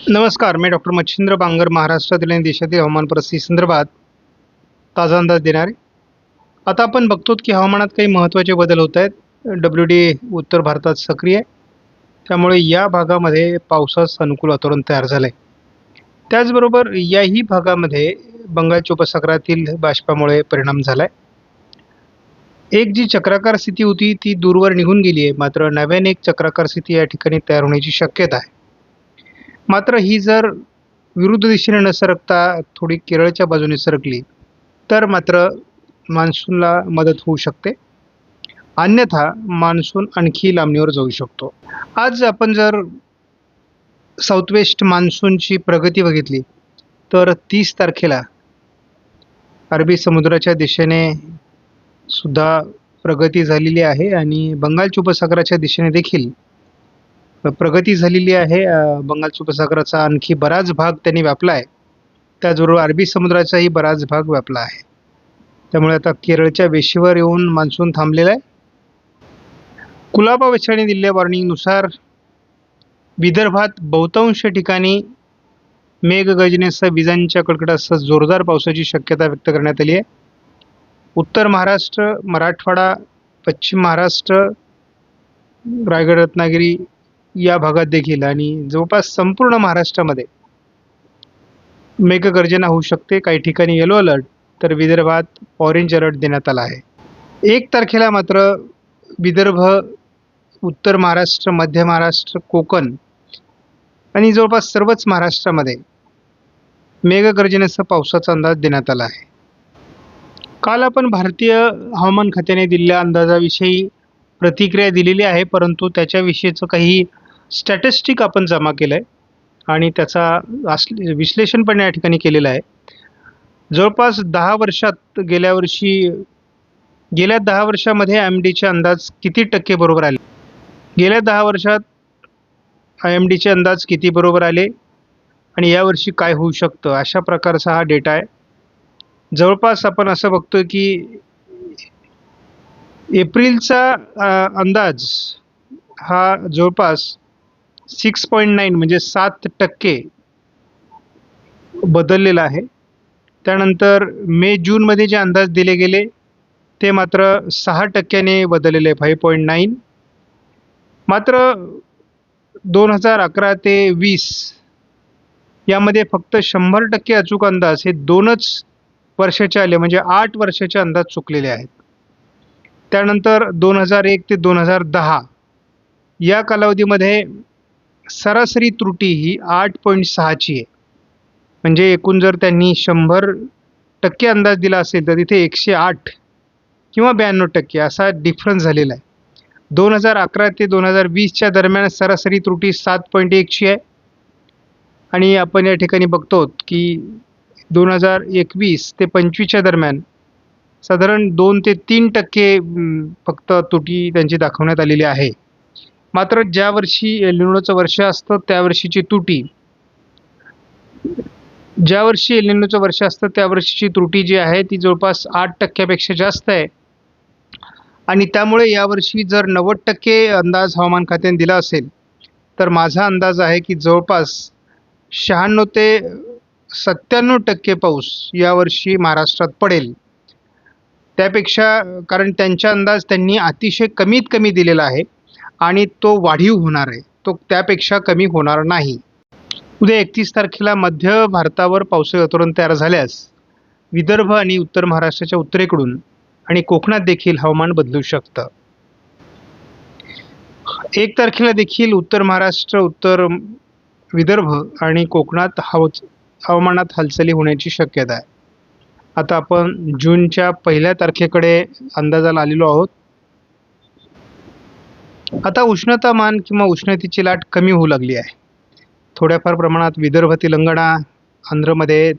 नमस्कार, मी डॉक्टर मच्छिंद्र बांगर महाराष्ट्रातील आणि देशातील हवामान परिस्थितीसंदर्भात ताजा अंदाज देणार आहे. आता आपण बघतो की हवामानात काही महत्त्वाचे बदल होत आहेत. WD उत्तर भारतात सक्रिय आहे. त्यामुळे या भागामध्ये पावसाचं अनुकूल वातावरण तयार झालं आहे. त्याचबरोबर याही भागामध्ये बंगालच्या उपसागरातील बाष्पामुळे परिणाम झाला आहे. एक जी चक्राकार स्थिती होती ती दूरवर निघून गेली आहे, मात्र नव्याने एक चक्राकार स्थिती या ठिकाणी तयार होण्याची शक्यता आहे. मात्र ही जर विरुद्ध दिशेने न सरकता थोडी केरळच्या बाजूने सरकली तर मात्र मान्सूनला मदत होऊ शकते. अन्यथा मान्सून आणखी लांबणीवर जाऊ शकतो. आज आपण जर साऊथ वेस्ट मान्सूनची प्रगती बघितली तर 30 तारखेला अरबी समुद्राच्या दिशेने सुद्धा प्रगती झालेली आहे आणि बंगालच्या उपसागराच्या दिशेने देखील प्रगती झालेली आहे. बंगालच्या उपसागराचा आणखी बराच भाग त्यांनी व्यापला आहे. त्याचबरोबर अरबी समुद्राचाही बराच भाग व्यापला आहे. त्यामुळे आता केरळच्या वेशीवर येऊन मान्सून थांबलेला आहे. कुलाबा वेधशाळेने दिलेल्या वॉर्निंगनुसार विदर्भात बहुतांश ठिकाणी मेघगर्जनेसह विजांच्या कडकडाटासह जोरदार पावसाची शक्यता व्यक्त करण्यात आली आहे. उत्तर महाराष्ट्र, मराठवाडा, पश्चिम महाराष्ट्र, रायगड, रत्नागिरी या भागात देखील आणि जवळपास संपूर्ण महाराष्ट्रामध्ये मेघगर्जना होऊ शकते. काही ठिकाणी येलो अलर्ट तर विदर्भात ऑरेंज अलर्ट देण्यात आला आहे. 1 तारखेला मात्र विदर्भ, उत्तर महाराष्ट्र, मध्य महाराष्ट्र, कोकण आणि जवळपास सर्वच महाराष्ट्रामध्ये मेघगर्जनेसह पावसाचा अंदाज देण्यात आला आहे. काल आपण भारतीय हवामान खात्याने दिलेल्या अंदाजाविषयी प्रतिक्रिया दिलेली आहे, परंतु त्याच्याविषयीचं काही स्टॅटिस्टिक आपण जमा केलं आहे आणि त्याचा विश्लेषण पण या ठिकाणी केलेलं आहे. जवळपास 10 वर्षात गेल्या 10 वर्षामध्ये IMDचे अंदाज किती टक्के बरोबर आले, गेल्या 10 वर्षात IMDचे अंदाज किती बरोबर आले आणि यावर्षी काय होऊ शकतं, अशा प्रकारचा हा डेटा आहे. जवळपास आपण असं बघतोय की एप्रिलचा अंदाज हा जवळपास 6.9 म्हणजे 7% बदललेला आहे. त्यानंतर मे जूनमध्ये जे अंदाज दिले गेले ते मात्र 6% बदललेले 5.9. मात्र 2011 ते 20 यामध्ये फक्त 100% अचूक अंदाज हे 2च वर्षाचे आले, म्हणजे 8 वर्षाचे अंदाज चुकलेले आहेत. त्यानंतर 2001 ते 2010 या कालावधीमध्ये सरासरी त्रुटी ही 8.6ची आहे. म्हणजे एकूण जर त्यांनी 100% अंदाज दिला असेल तर तिथे 108 किंवा 92% असा डिफरन्स झालेला आहे. 2011 ते 2020च्या दरम्यान सरासरी त्रुटी 7.1ची आहे आणि आपण या ठिकाणी बघतो की 2021 ते 25च्या दरम्यान साधारण 2 ते 3% फक्त त्रुटी त्यांची दाखवण्यात आलेली आहे. मात्र ज्या वर्षी एल निनोचं वर्ष असतं त्या वर्षीची त्रुटी जी आहे ती जवळपास 8% जास्त आहे आणि त्यामुळे यावर्षी जर 90% अंदाज हवामान खात्याने दिला असेल तर माझा अंदाज आहे की जवळपास 96 ते 97% पाऊस यावर्षी महाराष्ट्रात पडेल. त्यापेक्षा, कारण त्यांचा अंदाज त्यांनी अतिशय कमीत कमी दिलेला आहे आणि तो वाढीव होणार आहे, तो त्यापेक्षा कमी होणार नाही. उद्या 31 तारखेला मध्य भारतावर पावसाळी वातावरण तयार झाल्यास विदर्भ आणि उत्तर महाराष्ट्राच्या उत्तरेकडून आणि कोकणात देखील हवामान बदलू शकतं. 1 तारखेला देखील उत्तर महाराष्ट्र, उत्तर विदर्भ आणि कोकणात हवामानात हालचाली होण्याची शक्यता आहे. आता आपण जूनच्या 1 तारखेकडे अंदाजाला आलेलो आहोत. आता उष्णतामान किंवा उष्णतेची लाट कमी होऊ लागली आहे. थोड्याफार प्रमाणात विदर्भ, तेलंगणा, आंध्रमध्ये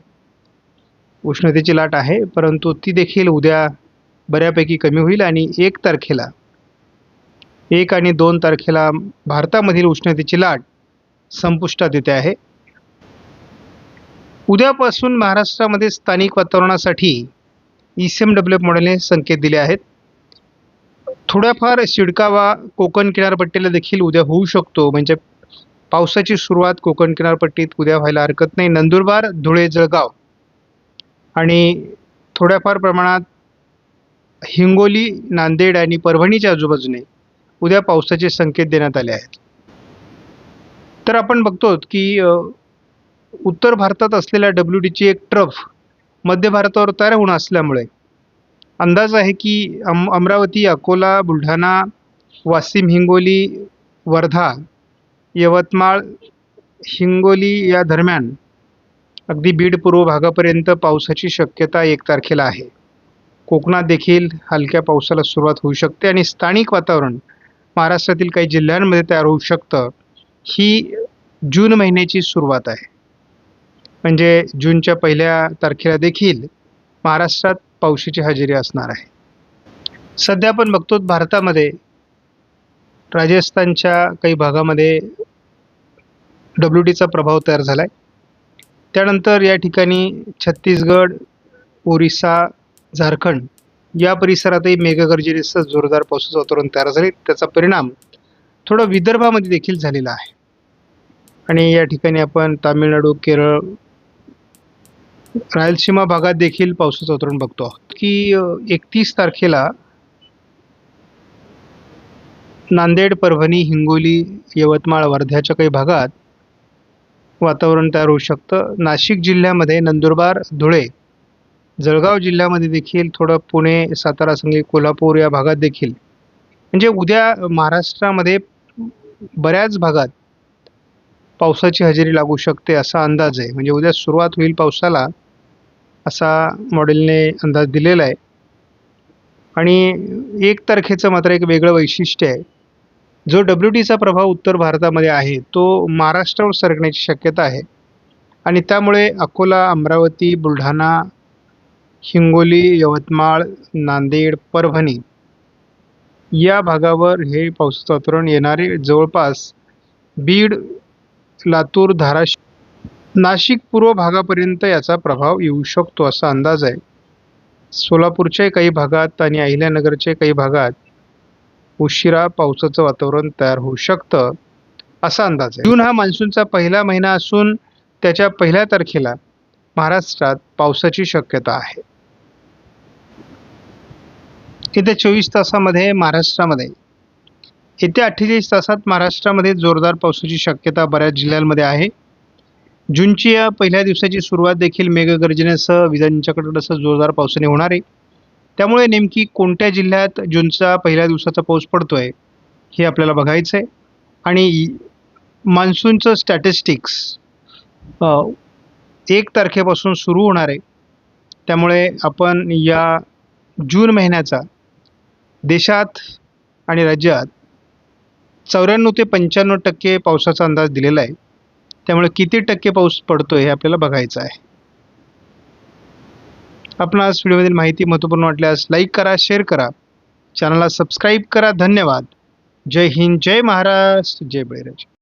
उष्णतेची लाट आहे, परंतु ती देखील उद्या बऱ्यापैकी कमी होईल आणि 1 तारखेला 1 आणि 2 तारखेला भारतामधील उष्णतेची लाट संपुष्टात येते आहे. उद्यापासून महाराष्ट्रामध्ये स्थानिक वातावरणासाठी ECMWF मॉडेलने संकेत दिले आहेत. थोड्याफार शिडकावा कोकण किनारपट्टीला देखील उद्या होऊ शकतो, म्हणजे पावसाची सुरुवात कोकण किनारपट्टीत उद्या व्हायला हरकत नाही. नंदुरबार, धुळे, जळगाव आणि थोड्याफार प्रमाणात हिंगोली, नांदेड आणि परभणीच्या आजूबाजूने उद्या पावसाचे संकेत देण्यात आले आहेत. तर आपण बघतो की उत्तर भारतात असलेल्या WDची एक ट्रफ मध्य भारतावर तयार होऊन असल्यामुळे अंदाज आहे की अमरावती, अकोला, बुलढाणा, वाशिम, हिंगोली, वर्धा, यवतमाळ, हिंगोली या दरम्यान अगदी बीड पूर्व भागापर्यंत पावसाची शक्यता 1 तारखेला आहे. कोकणात देखील हलक्या पावसाला सुरुवात होऊ शकते आणि स्थानिक वातावरण महाराष्ट्रातील काही जिल्ह्यांमध्ये तयार होऊ शकतं. ही जून महिन्याची सुरुवात आहे. म्हणजे जूनच्या 1 तारखेला देखील महाराष्ट्रात पावसाची हजेरी असणार आहे. सध्या आपण बघतो भारतामध्ये राजस्थानच्या काही भागामध्ये WDचा प्रभाव तयार झाला आहे. त्यानंतर या ठिकाणी छत्तीसगड, ओरिसा, झारखंड या परिसरातही मेघगर्जनेसह जोरदार पावसाचं वातावरण तयार झाले. त्याचा परिणाम थोडा विदर्भामध्ये देखील झालेला आहे. आणि या ठिकाणी आपण तामिळनाडू, केरळ, रायलसीमा भागात देखील पावसाचं वातावरण बघतो आहोत की 31 तारखेला नांदेड, परभणी, हिंगोली, यवतमाळ, वर्ध्याच्या काही भागात वातावरण तयार होऊ शकतं. नाशिक जिल्ह्यामध्ये नंदुरबार, धुळे, जळगाव जिल्ह्यामध्ये देखील थोडं पुणे, सातारा, सांगली, कोल्हापूर या भागात देखील म्हणजे उद्या महाराष्ट्रामध्ये बऱ्याच भागात पावसाची हजेरी लागू शकते असा अंदाज आहे. म्हणजे उद्या सुरुवात होईल पावसाला असा मॉडेलने अंदाज दिलेला आहे. आणि 1 तारखेचं मात्र एक वेगळं वैशिष्ट्य आहे. जो WDचा प्रभाव उत्तर भारतामध्ये आहे तो महाराष्ट्रावर सरकण्याची शक्यता आहे आणि त्यामुळे अकोला, अमरावती, बुलढाणा, हिंगोली, यवतमाळ, नांदेड, परभणी या भागावर हे पावसाचं वातावरण येणारे जवळपास बीड, लातूर, धाराशिव, नाशिक पूर्व भागापर्यंत याचा प्रभाव येऊ शकतो असा अंदाज आहे. सोलापूरच्या काही भागात आणि अहिल्यानगरच्या काही भागात उशिरा पावसाचं वातावरण तयार होऊ शकतं असा अंदाज आहे. जून हा मान्सूनचा पहिला महिना असून त्याच्या 1 तारखेला महाराष्ट्रात पावसाची शक्यता आहे. येत्या 24 तासामध्ये महाराष्ट्रामध्ये येत्या 48 तासात महाराष्ट्रामध्ये जोरदार पावसाची शक्यता बऱ्याच जिल्ह्यांमध्ये आहे. जूनची या पहिल्या दिवसाची सुरुवात देखील मेघगर्जनेसह विजांच्या कडकडाटासह जोरदार पावसाने होणार आहे. त्यामुळे नेमकी कोणत्या जिल्ह्यात जूनचा पहिल्या दिवसाचा पाऊस पडतोय हे आपल्याला बघायचं आहे. आणि मान्सूनचं स्टॅटिस्टिक्स 1 तारखेपासून सुरू होणार आहे. त्यामुळे आपण या जून महिन्याचा देशात आणि राज्यात 94 ते 95% पावसाचा अंदाज दिलेला आहे. त्यामुळे किती टक्के पाऊस पडतोय हे आपल्याला बघायचं आहे. आपणास व्हिडिओमधील माहिती महत्त्वपूर्ण वाटल्यास लाईक करा, शेअर करा, चॅनलला सबस्क्राईब करा. धन्यवाद. जय हिंद, जय महाराष्ट्र, जय बळीराजा.